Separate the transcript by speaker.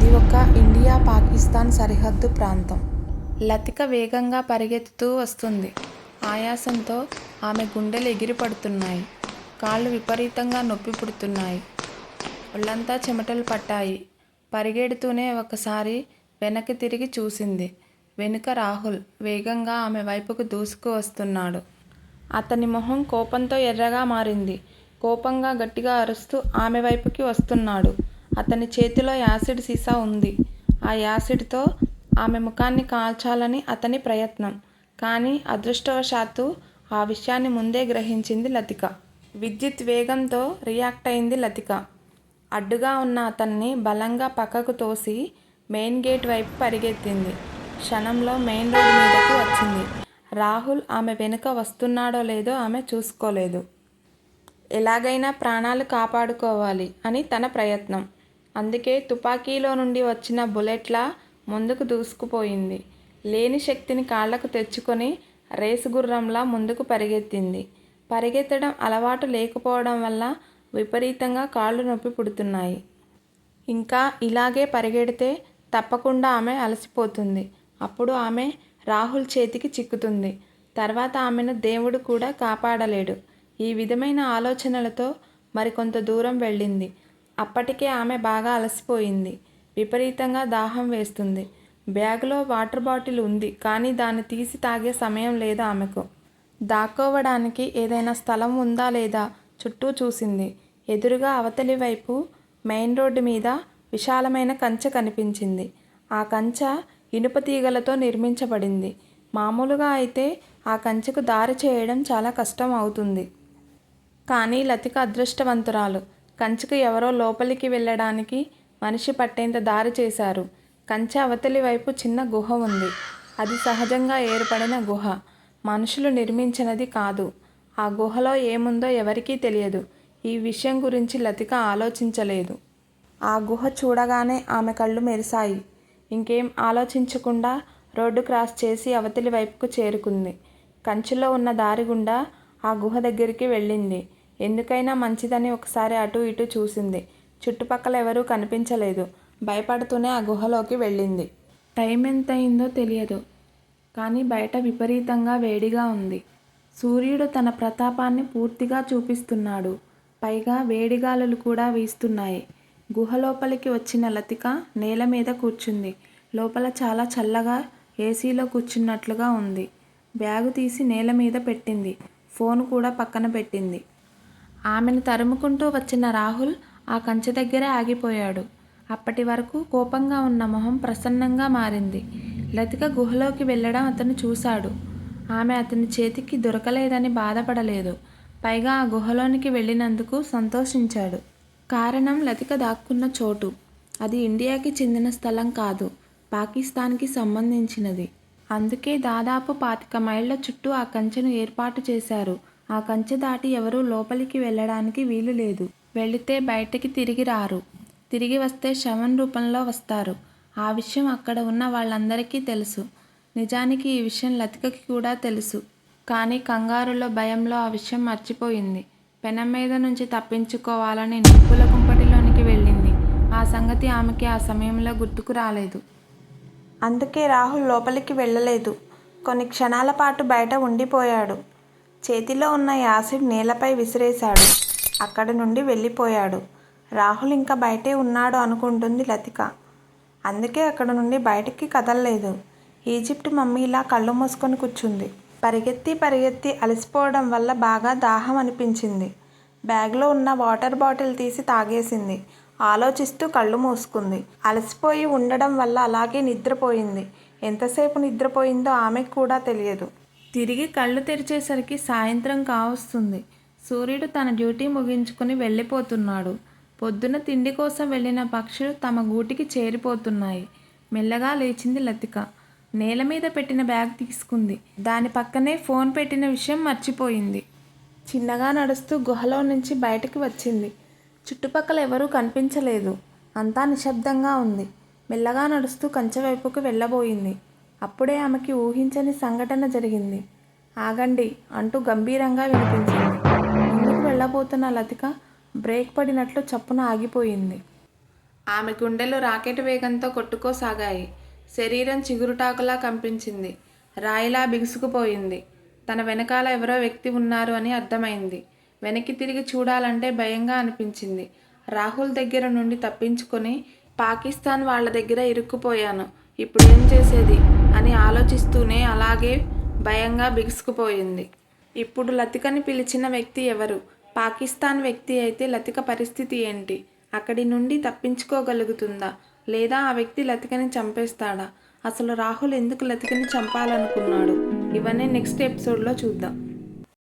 Speaker 1: అది ఒక ఇండియా పాకిస్తాన్ సరిహద్దు ప్రాంతం. లతిక వేగంగా పరిగెత్తుతూ వస్తుంది. ఆయాసంతో ఆమె గుండెలు ఎగిరిపడుతున్నాయి. కాళ్ళు విపరీతంగా నొప్పి పుడుతున్నాయి. ఒళ్ళంతా చెమటలు పట్టాయి. పరిగెడుతూనే ఒకసారి వెనక్కి తిరిగి చూసింది. వెనుక రాహుల్ వేగంగా ఆమె వైపుకు దూసుకు వస్తున్నాడు. అతని మొహం కోపంతో ఎర్రగా మారింది. కోపంగా గట్టిగా అరుస్తూ ఆమె వైపుకి వస్తున్నాడు. అతని చేతిలో యాసిడ్ సీసా ఉంది. ఆ యాసిడ్తో ఆమె ముఖాన్ని కాల్చాలని అతని ప్రయత్నం. కానీ అదృష్టవశాత్తు ఆ విషయాన్ని ముందే గ్రహించింది లతిక. విద్యుత్ వేగంతో రియాక్ట్ అయింది లతిక. అడ్డుగా ఉన్న అతన్ని బలంగా పక్కకు తోసి మెయిన్ గేట్ వైపు పరిగెత్తింది. క్షణంలో మెయిన్ రోడ్డు మీదకి వచ్చింది. రాహుల్ ఆమె వెనుక వస్తున్నాడో లేదో ఆమె చూసుకోలేదు. ఎలాగైనా ప్రాణాలు కాపాడుకోవాలి అని తన ప్రయత్నం. అందుకే తుపాకీలో నుండి వచ్చిన బుల్లెట్లా ముందుకు దూసుకుపోయింది. లేని శక్తిని కాళ్లకు తెచ్చుకొని రేసు గుర్రంలా ముందుకు పరిగెత్తింది. పరిగెత్తడం అలవాటు లేకపోవడం వల్ల విపరీతంగా కాళ్ళు నొప్పి పుడుతున్నాయి. ఇంకా ఇలాగే పరిగెడితే తప్పకుండా ఆమె అలసిపోతుంది. అప్పుడు ఆమె రాహుల్ చేతికి చిక్కుతుంది. తర్వాత ఆమెను దేవుడు కూడా కాపాడలేడు. ఈ విధమైన ఆలోచనలతో మరికొంత దూరం వెళ్ళింది. అప్పటికే ఆమె బాగా అలసిపోయింది. విపరీతంగా దాహం వేస్తుంది. బ్యాగులో వాటర్ బాటిల్ ఉంది. కానీ దాన్ని తీసి తాగే సమయం లేదు ఆమెకు. దాక్కోవడానికి ఏదైనా స్థలం ఉందా లేదా చుట్టూ చూసింది. ఎదురుగా అవతలి వైపు మెయిన్ రోడ్డు మీద విశాలమైన కంచె కనిపించింది. ఆ కంచె ఇనుప తీగలతో నిర్మించబడింది. మామూలుగా అయితే ఆ కంచెకు దారి చేయడం చాలా కష్టం అవుతుంది. కానీ లతిక అదృష్టవంతురాలు. కంచెకు ఎవరో లోపలికి వెళ్ళడానికి మనిషి పట్టేంత దారి చేశారు. కంచె అవతలి వైపు చిన్న గుహ ఉంది. అది సహజంగా ఏర్పడిన గుహ. మనుషులు నిర్మించినది కాదు. ఆ గుహలో ఏముందో ఎవరికీ తెలియదు. ఈ విషయం గురించి లతిక ఆలోచించలేదు. ఆ గుహ చూడగానే ఆమె కళ్ళు మెరిశాయి. ఇంకేం ఆలోచించకుండా రోడ్డు క్రాస్ చేసి అవతలి వైపుకు చేరుకుంది. కంచెలో ఉన్న దారి గుండా ఆ గుహ దగ్గరికి వెళ్ళింది. ఎందుకైనా మంచిదని ఒకసారి అటూ ఇటూ చూసింది. చుట్టుపక్కల ఎవరూ కనిపించలేదు. భయపడుతూనే ఆ గుహలోకి వెళ్ళింది. టైం ఎంతయిందో తెలియదు. కానీ బయట విపరీతంగా వేడిగా ఉంది. సూర్యుడు తన ప్రతాపాన్ని పూర్తిగా చూపిస్తున్నాడు. పైగా వేడిగాలులు కూడా వీస్తున్నాయి. గుహ లోపలికి వచ్చిన లతిక నేల మీద కూర్చుంది. లోపల చాలా చల్లగా ఏసీలో కూర్చున్నట్లుగా ఉంది. బ్యాగు తీసి నేల మీద పెట్టింది. ఫోన్ కూడా పక్కన పెట్టింది. ఆమెను తరుముకుంటూ వచ్చిన రాహుల్ ఆ కంచె దగ్గరే ఆగిపోయాడు. అప్పటి వరకు కోపంగా ఉన్న మొహం ప్రసన్నంగా మారింది. లతిక గుహలోకి వెళ్ళడం అతను చూశాడు. ఆమె అతని చేతికి దొరకలేదని బాధపడలేదు. పైగా ఆ గుహలోనికి వెళ్ళినందుకు సంతోషించాడు. కారణం లతిక దాక్కున్న చోటు. అది ఇండియాకి చెందిన స్థలం కాదు, పాకిస్తాన్కి సంబంధించినది. అందుకే దాదాపు 25 మైళ్ళ చుట్టూ ఆ కంచెను ఏర్పాటు చేశారు. ఆ కంచె దాటి ఎవరూ లోపలికి వెళ్ళడానికి వీలు లేదు. వెళితే బయటికి తిరిగి రారు. తిరిగి వస్తే శవం రూపంలో వస్తారు. ఆ విషయం అక్కడ ఉన్న వాళ్ళందరికీ తెలుసు. నిజానికి ఈ విషయం లతికకి కూడా తెలుసు. కానీ కంగారులో భయంలో ఆ విషయం మర్చిపోయింది. పెనం మీద నుంచి తప్పించుకోవాలని నిప్పుల కుంపటిలోనికి వెళ్ళింది. ఆ సంగతి ఆమెకి ఆ సమయంలో గుర్తుకు రాలేదు. అందుకే రాహుల్ లోపలికి వెళ్ళలేదు. కొన్ని క్షణాల పాటు బయట ఉండిపోయాడు. చేతిలో ఉన్న యాసిడ్ నేలపై విసిరేశాడు. అక్కడి నుండి వెళ్ళిపోయాడు. రాహుల్ ఇంకా బయటే ఉన్నాడు అనుకుంటుంది లతిక. అందుకే అక్కడ నుండి బయటికి కదల్లేదు. ఈజిప్ట్ మమ్మీలా కళ్ళు మూసుకొని కూర్చుంది. పరిగెత్తి పరిగెత్తి అలసిపోవడం వల్ల బాగా దాహం అనిపించింది. బ్యాగ్లో ఉన్న వాటర్ బాటిల్ తీసి తాగేసింది. ఆలోచిస్తూ కళ్ళు మూసుకుంది. అలసిపోయి ఉండడం వల్ల అలాగే నిద్రపోయింది. ఎంతసేపు నిద్రపోయిందో ఆమెకు కూడా తెలియదు. తిరిగి కళ్ళు తెరిచేసరికి సాయంత్రం కావస్తుంది. సూర్యుడు తన డ్యూటీ ముగించుకుని వెళ్ళిపోతున్నాడు. పొద్దున తిండి కోసం వెళ్ళిన పక్షులు తమ గూటికి చేరిపోతున్నాయి. మెల్లగా లేచింది లతిక. నేల మీద పెట్టిన బ్యాగ్ తీసుకుంది. దాని పక్కనే ఫోన్ పెట్టిన విషయం మర్చిపోయింది. చిన్నగా నడుస్తూ గుహలో నుంచి బయటకు వచ్చింది. చుట్టుపక్కల ఎవరూ కనిపించలేదు. అంతా నిశ్శబ్దంగా ఉంది. మెల్లగా నడుస్తూ కంచె వైపుకు వెళ్ళబోయింది. అప్పుడే ఆమెకి ఊహించని సంఘటన జరిగింది. ఆగండి అంటూ గంభీరంగా వినిపించింది. ముందుకు వెళ్ళబోతున్న లతిక బ్రేక్ పడినట్లు చప్పున ఆగిపోయింది. ఆమె గుండెలు రాకెట్ వేగంతో కొట్టుకోసాగాయి. శరీరం చిగురుటాకులా కంపించింది. రాయిలా బిగుసుకుపోయింది. తన వెనకాల ఎవరో వ్యక్తి ఉన్నారు అని అర్థమైంది. వెనక్కి తిరిగి చూడాలంటే భయంగా అనిపించింది. రాహుల్ దగ్గర నుండి తప్పించుకొని పాకిస్తాన్ వాళ్ళ దగ్గర ఇరుక్కుపోయాను. ఇప్పుడేం చేసేది అని ఆలోచిస్తూనే అలాగే భయంగా బిగుసుకుపోయింది. ఇప్పుడు లతికని పిలిచిన వ్యక్తి ఎవరు? పాకిస్తాన్ వ్యక్తి అయితే లతిక పరిస్థితి ఏంటి? అక్కడి నుండి తప్పించుకోగలుగుతుందా? లేదా ఆ వ్యక్తి లతికని చంపేస్తాడా? అసలు రాహుల్ ఎందుకు లతికని చంపాలనుకున్నాడు? ఇవన్నీ నెక్స్ట్ ఎపిసోడ్లో చూద్దాం.